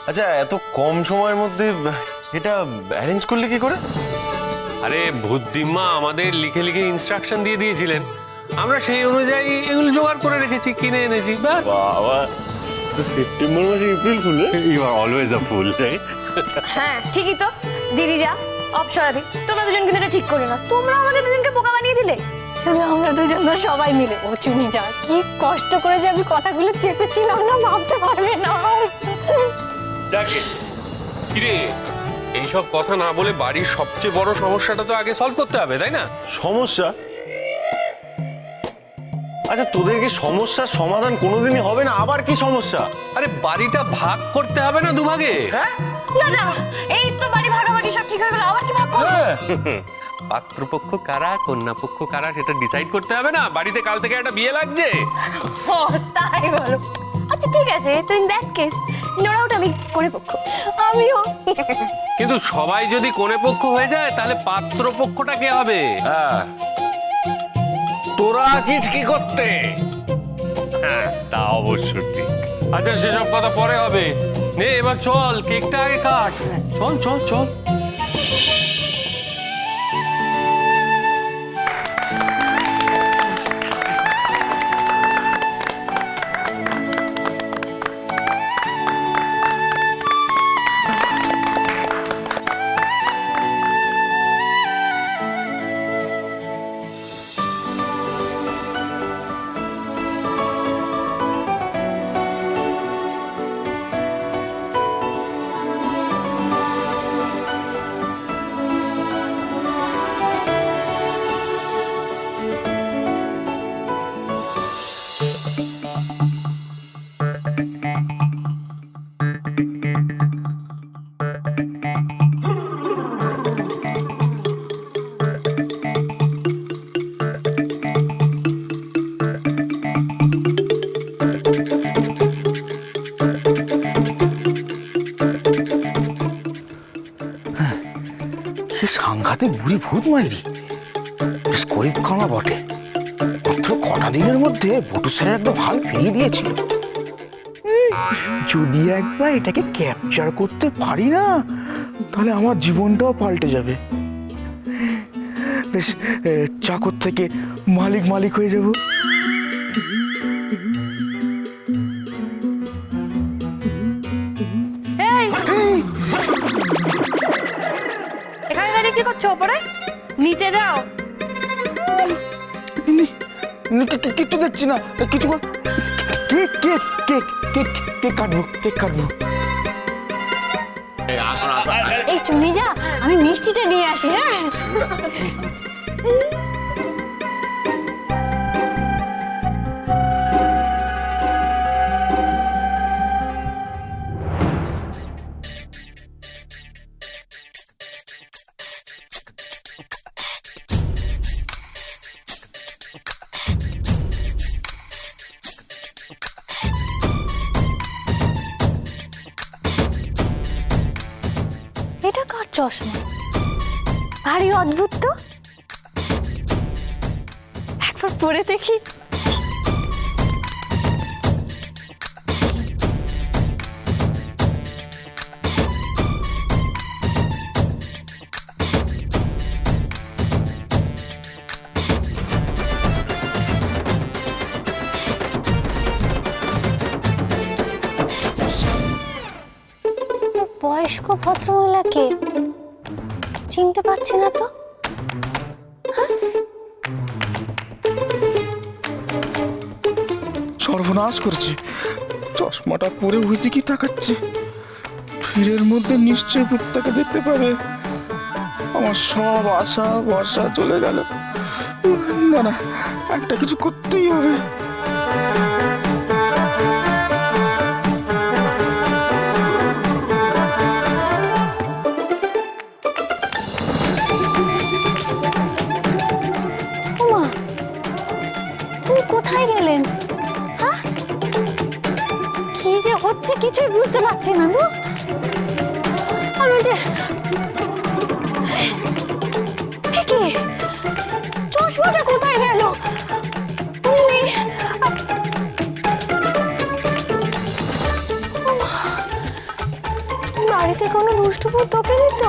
আচ্ছা, এত কম সময়ের মধ্যে এটা অ্যারেঞ্জ করলে কি করে? আরে বুদ্ধিমা আমাদের লিখে লিখে ইনস্ট্রাকশন দিয়ে দিয়েছিলেন, আমরা সেই অনুযায়ী এগুলো জোগাড় করে রেখেছি, কিনে এনেছি। বাবা, তো সেপ্টেম্বর মাসে April fool. You are always a fool, right? হ্যাঁ ঠিকই তো। দিদি যা, অপসরাদি, তোমরা দুজন কিন্তু এটা ঠিক করে না। তোমরা আমাদের দুজনকে বোকা বানিয়ে দিলে। আমরা দুজন না, সবাই মিলে। ও চুনি যা, কি কষ্ট করে যে আমি কথাগুলো চেপেছিলাম না, ভাবতে পারবে না। যাকে কিরে, এইসব কথা না বলে বাড়ির সবচেয়ে বড় সমস্যাটা তো আগে সলভ করতে হবে, তাই না? সমস্যা? আচ্ছা, তোদের কি সমস্যার সমাধান কোনোদিনই হবে না? আবার কি সমস্যা? আরে বাড়িটা ভাগ করতে হবে না দুভাগে? হ্যাঁ, দাদা, এই তো বাড়ি ভাগাভাগি সব ঠিক হয়ে গেল, আবার কি ভাগ করব? পাত্রপক্ষ কারা, কন্যাপক্ষ কারা সেটা ডিসাইড করতে হবে না? বাড়িতে কাল থেকে একটা বিয়ে লাগছে। ও তাই বলো? আচ্ছা ঠিক আছে, তো ইন দ্যাট কেস নোরাউট আমি করে পক্ষ। আমিও। কিন্তু সবাই যদি কোণে পক্ষ হয়ে যায় তাহলে পাত্রপক্ষটা কে হবে? হ্যাঁ, তোরা আছিস কি করতে? হ্যাঁ, তা অবশ্য ঠিক। আচ্ছা, সেসব কথা পরে হবে। নে এবার চল, কেকটা আগে কাট। চল চল চল। কি সাংঘাতিক বুড়ি ভূত মাইরি, বেশ গরিব খানা বটে। মাত্র কটা দিনের মধ্যে বটু স্যারের একদম হাল ফিরিয়ে দিয়েছিল। যদি একবার এটাকে ক্যাপচার করতে পারি না, তাহলে আমার জীবনটাও পাল্টে যাবে। বেশ, চাকর থেকে মালিক মালিক হয়ে যাব। এই, এখানে দাঁড়িয়ে কি করছো? ওপরে নিচে যাও। কিচ্ছু দেখছি না, কিছু cake cake cake cake cake কাটবো, কেক কাটবো। এই চুনি যা, আমি মিষ্টিটা নিয়ে আসি। হ্যাঁ এটা কার চশমা? ভারী অদ্ভুত তো, একবার পরে দেখি। বয়স্ক ভদ্রমহিলাকে চিনতে পারছি না তো। সর্বনাশ করেছে, চশমাটা পরে ওই দিকে তাকাচ্ছে। ভিড়ের মধ্যে নিশ্চয়ই ভূতটাকে দেখতে পাবে। আমার সব আশা ভরসা চলে গেল। না না, একটা কিছু করতেই হবে। কোথায় গেলেন? হ্যাঁ, কি যে হচ্ছে কিছুই বুঝতে পারছি না তো। আমি কি, চশমাটা কোথায় গেল? বাড়িতে কোনো দুষ্টুপুর তোকে নিত?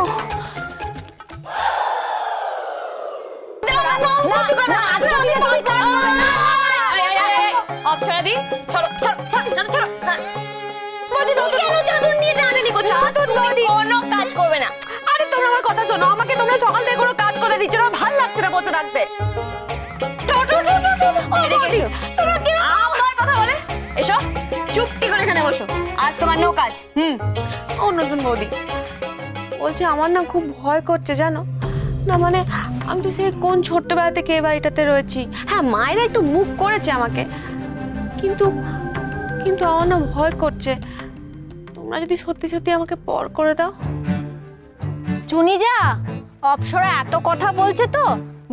অপসরাদি চলো চলো চলো চলো। কোনো কাজ করবে না। আরে তোমরা আমার কথা শোনো, আমাকে তোমরা সকাল থেকে কোনো কাজ করে দিচ্ছ না, ভালো লাগছে না বসে থাকতে। আমার কথা বলে এসো, চুপটি করে এখানে বসো, আজ তোমার নো কাজ। ও নতুন বৌদি বলছে আমার না খুব ভয় করছে জানো না, মানে আমি তো সেই কোন ছোট্টবেলা থেকে এই বাড়িটাতে রয়েছি। হ্যাঁ মায়েরা একটু মুখ করেছে আমাকে, কিন্তু কিন্তু আমার না ভয় করছে। তোমরা যদি সত্যি সত্যি আমাকে পর করে দাও। চুনি যা, অপসরা এত কথা বলছে তো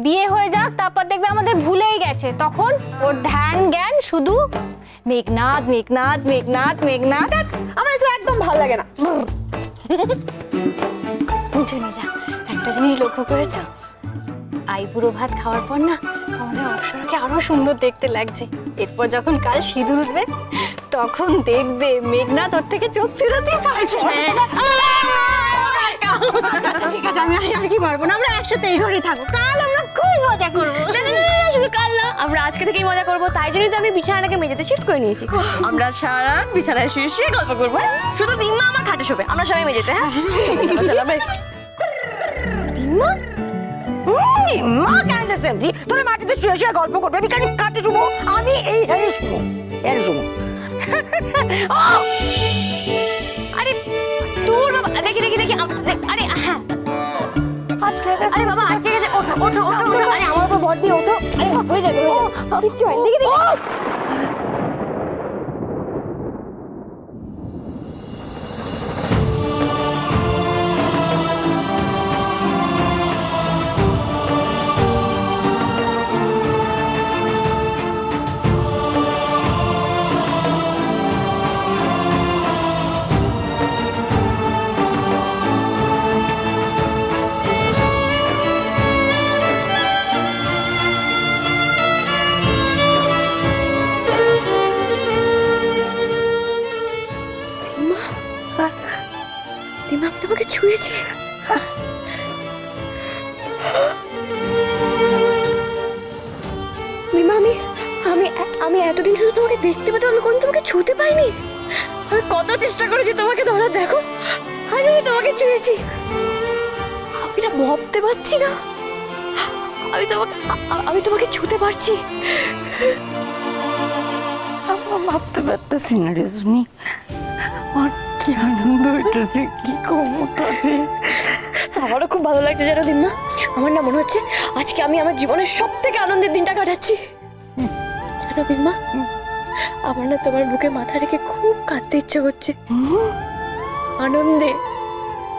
বিয়ে হয়ে যাক, তারপর দেখবে আমাদের ভুলেই গেছে, তখন ওর ধ্যান জ্ঞান শুধু মেঘনাথ মেঘনাথ মেঘনাথ মেঘনাথ। আমার এটা একদম ভালো লাগে না। চুনি যা, একটা জিনিস লক্ষ্য করেছো? আইবুড়ো ভাত খাওয়ার পর না আমাদের অপসরাকে আরো সুন্দর দেখতে লাগছে। এরপর যখন কাল সিঁদুর উঠবে তখন দেখবে মেঘনাথ ওর থেকে চোখ ফেরাতেই পারছে না। আচ্ছা আচ্ছা ঠিক আছে, আমি আর কি পারবো না, আমরা একসাথে এই ঘরে থাকবো, কাল আমরা খুব মজা করবো। শুধু কাল না, আমরা আজকে থেকেই মজা করবো। তাই জন্যই তো আমি বিছানাটাকে মেঝেতে শিফট করে নিয়েছি। আমরা সারা রাত বিছানায় শুয়ে শুয়ে গল্প করবো। শুধু দিম্মা আমার খাটে শোবে, আমরা সবাই মেঝেতে। হ্যাঁ চলো বেশ। দিম্মা মা কেন সেমরি তোরা মাটিতে শুয়ে শুয়ে গল্প করবে, আমি কেন কাটে শুবো? আমি এই হেরে শুবো, হেরে শুবো। আরে দূর বাবা, দেখি দেখি দেখি আরে হ্যাঁ আরে বাবা আটকে গেছে, ওঠো ওঠো ওঠো ওঠো। আরে আমার উপর ভর দিয়ে ওঠো। আরে হয়ে যাবে কিচ্ছু হয়, দেখি দেখি। দিম্মা আমি তোমাকে ছুঁয়েছি। দিম্মা আমি আমি আমি এতদিন শুধু তোমাকে দেখতে পেতাম, আমি কোন তোমাকে ছুঁতে পাইনি। আমি কত চেষ্টা করেছি তোমাকে ধরার, দেখো আজ আমি তোমাকে ছুঁয়েছি। আমি না ভাবতে পারছি না আমি তোমাকে ছুঁতে পারছি। ভাবতে পারতেছি না রে শুনি, আমার কি আনন্দ হইতেছে, কি করবো তাহলে। আমারও খুব ভালো লাগছে জানো দিম্মা, আমার না মনে হচ্ছে আজকে আমি আমার জীবনের সব থেকে আনন্দের দিনটা কাটাচ্ছি। জানো দিম্মা, আমার না তোমার বুকে মাথা রেখে খুব কাঁদতে ইচ্ছে করছে আনন্দে।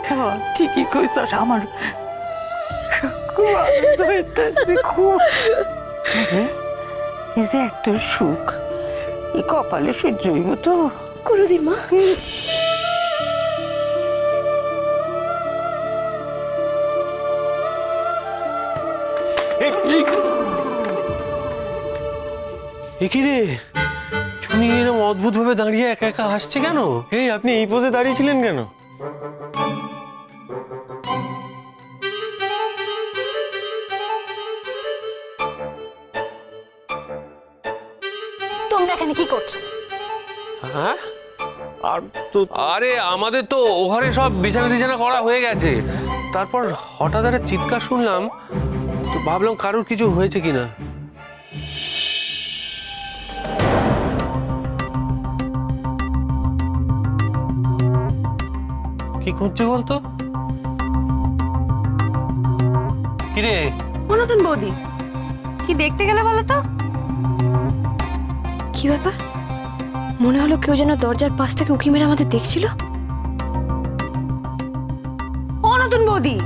হ্যাঁ ঠিকই কইছ, আমার খুব আনন্দ হইতেছে, খুব। এই যে এত সুখ এই কপালে সহ্য হইব তো? করো দিম্মা। কি রে চুনি এরকম অদ্ভুত ভাবে দাঁড়িয়ে একা একা হাসছে কেন? এই আপনি এই পোজে দাঁড়িয়েছিলেন কেন? তোমরা এখানে কি করছো? হ্যাঁ আর তো আরে আমাদের তো ওখানে সব বিছানা টিছানা করা হয়ে গেছে, তারপর হঠাৎ একটা চিৎকার শুনলাম, তো ভাবলাম কারোর কিছু হয়েছে কিনা। কি করছে বলতো? কিরে নতুন বৌদি কি দেখতে গেলে বলো তো? কি ব্যাপার? মনে হলো কেউ যেন দরজার পাশ থেকে উঁকি মেরে আমাদের দেখছিল। ও নতুন বৌদি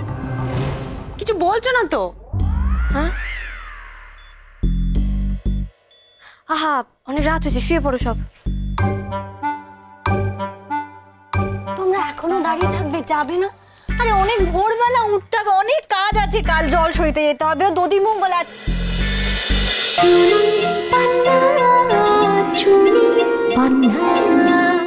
কিছু বলছো না তো? হ্যাঁ আহা অনেক রাত হয়েছে, শুয়ে পড়ো সব। তোমরা এখনো দাঁড়িয়ে থাকবে, যাবে না? আরে অনেক ভোরবেলা উঠতে হবে, অনেক কাজ আছে, কাল জল সইতে যেতে হবে, দধি মঙ্গল আছে। চুনি পান্না